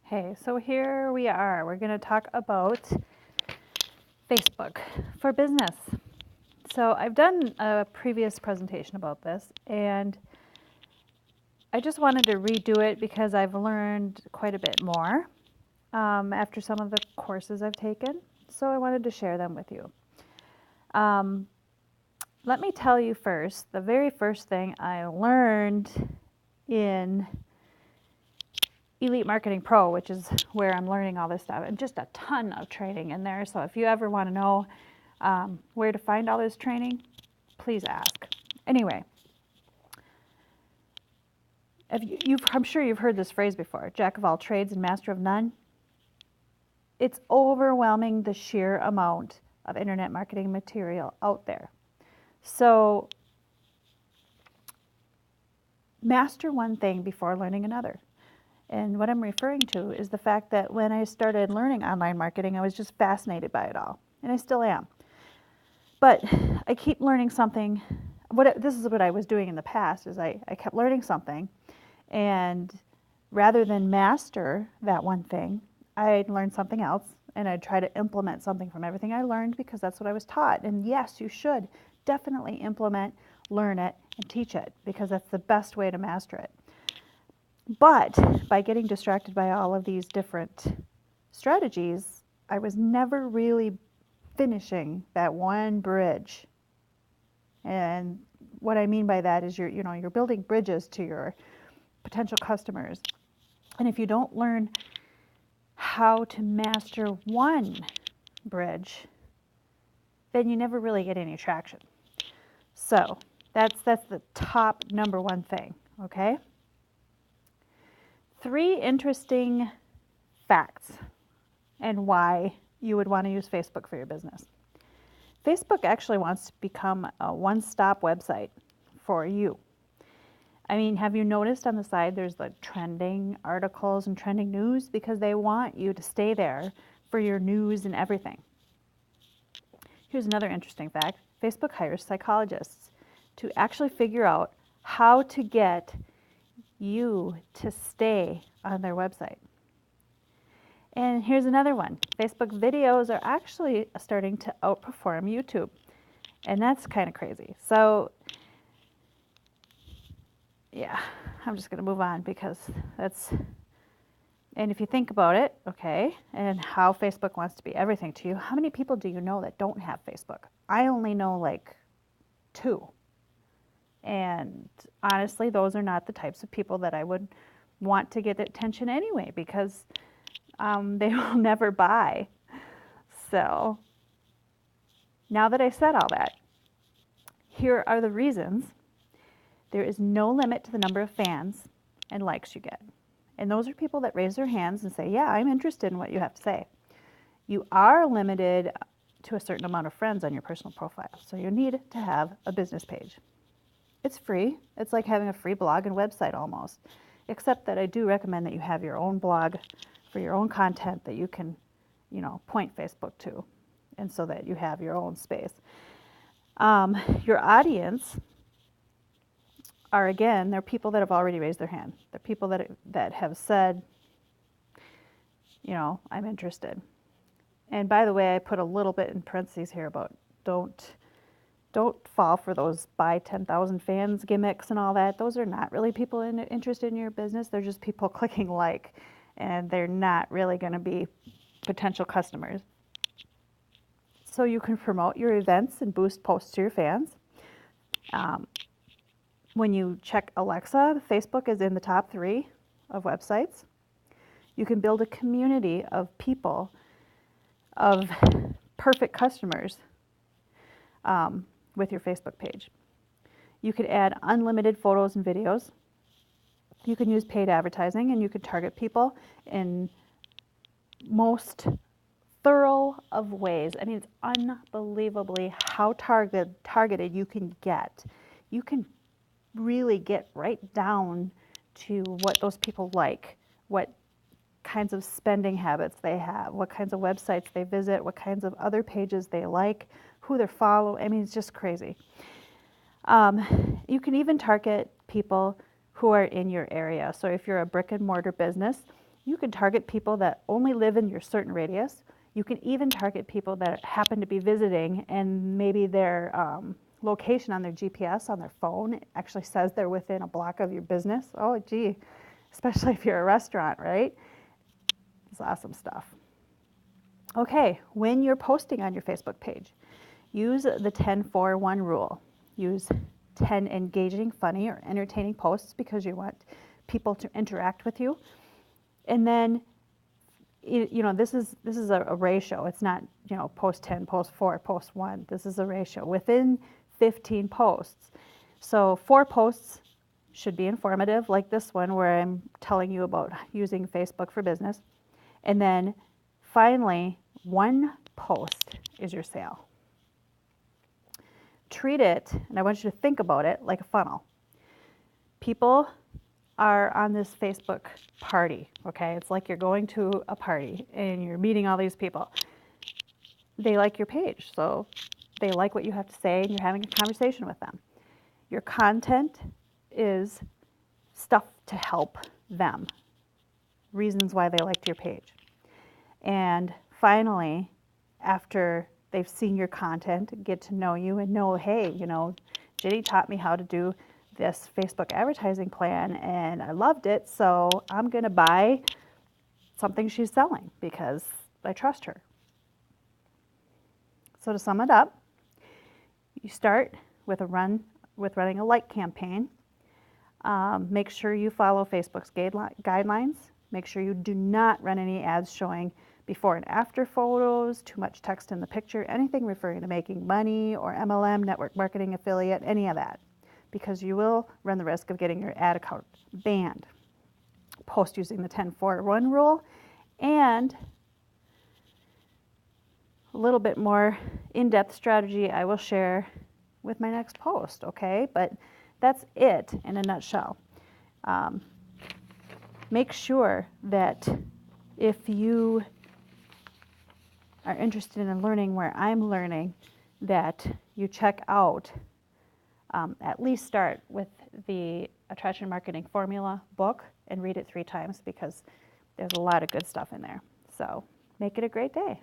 Hey, so here we are. We're going to talk about Facebook for business. So I've done a previous presentation about this, and I just wanted to redo it because I've learned quite a bit more after some of the courses I've taken. So I wanted to share them with you. Let me tell you first, the very first thing I learned in Elite Marketing Pro, which is where I'm learning all this stuff, and just a ton of training in there. So if you ever want to know where to find all this training, please ask. Anyway, I'm sure you've heard this phrase before, jack of all trades and master of none. It's overwhelming the sheer amount of internet marketing material out there. So master one thing before learning another. And what I'm referring to is the fact that when I started learning online marketing, I was just fascinated by it all, and I still am. But I keep learning something. This is what I was doing in the past, is I kept learning something, and rather than master that one thing, I'd learn something else, and I'd try to implement something from everything I learned because that's what I was taught. And yes, you should definitely implement, learn it, and teach it because that's the best way to master it. But by getting distracted by all of these different strategies, I was never really finishing that one bridge. And what I mean by that is you're building bridges to your potential customers. And if you don't learn how to master one bridge, then you never really get any traction. So that's the top number one thing, okay? 3 interesting facts and why you would want to use Facebook for your business. Facebook actually wants to become a one-stop website for you. I mean, have you noticed on the side there's the trending articles and trending news? Because they want you to stay there for your news and everything. Here's another interesting fact. Facebook hires psychologists to actually figure out how to get you to stay on their website. And here's another one. Facebook videos are actually starting to outperform YouTube. And that's kind of crazy. So, yeah, I'm just going to move on because and if you think about it, okay, and how Facebook wants to be everything to you, how many people do you know that don't have Facebook? I only know like 2. And honestly, those are not the types of people that I would want to get attention anyway, because they will never buy. So now that I said all that, here are the reasons. There is no limit to the number of fans and likes you get. And those are people that raise their hands and say, yeah, I'm interested in what you have to say. You are limited to a certain amount of friends on your personal profile. So you need to have a business page. It's free. It's like having a free blog and website almost, except that I do recommend that you have your own blog for your own content that you can, point Facebook to, and so that you have your own space. Your audience they're people that have already raised their hand. They're people that have said, I'm interested. And by the way, I put a little bit in parentheses here about don't fall for those buy 10,000 fans gimmicks and all that. Those are not really people interested in your business. They're just people clicking like, and they're not really going to be potential customers. So you can promote your events and boost posts to your fans. When you check Alexa, Facebook is in the top 3 of websites. You can build a community of people, of perfect customers with your Facebook page. You could add unlimited photos and videos. You can use paid advertising, and you could target people in most thorough of ways. I mean, it's unbelievably how targeted you can get. You can really get right down to what those people like, what kinds of spending habits they have, what kinds of websites they visit, what kinds of other pages they like, who they're following. I mean, it's just crazy. You can even target people who are in your area. So if you're a brick and mortar business, You can target people that only live in your certain radius. You can even target people that happen to be visiting and maybe their location on their GPS on their phone actually says they're within a block of your business. Oh, gee, especially if you're a restaurant, right? It's awesome stuff. Okay, when you're posting on your Facebook page, use the 10-4-1 rule. Use 10 engaging, funny, or entertaining posts because you want people to interact with you. And then, this is a ratio. It's not, post 10, post 4, post 1. This is a ratio within 15 posts. So 4 posts should be informative, like this one where I'm telling you about using Facebook for business. And then finally, 1 post is your sale. Treat it, and I want you to think about it like a funnel. People are on this Facebook party, okay? It's like you're going to a party and you're meeting all these people. They like your page, so they like what you have to say and you're having a conversation with them. Your content is stuff to help them, reasons why they liked your page. And finally, after they've seen your content, get to know you and know, hey, Jenny taught me how to do this Facebook advertising plan and I loved it, so I'm going to buy something she's selling because I trust her. So to sum it up, you start with running a like campaign. Make sure you follow Facebook's guidelines. Make sure you do not run any ads showing before and after photos, too much text in the picture, anything referring to making money or MLM, network marketing, affiliate, any of that, because you will run the risk of getting your ad account banned. Post using the 10-4-1 rule, and a little bit more in-depth strategy I will share with my next post, okay? But that's it in a nutshell. Make sure that if you are interested in learning where I'm learning, that you check out, at least start with the Attraction Marketing Formula book and read it 3 times because there's a lot of good stuff in there. So make it a great day.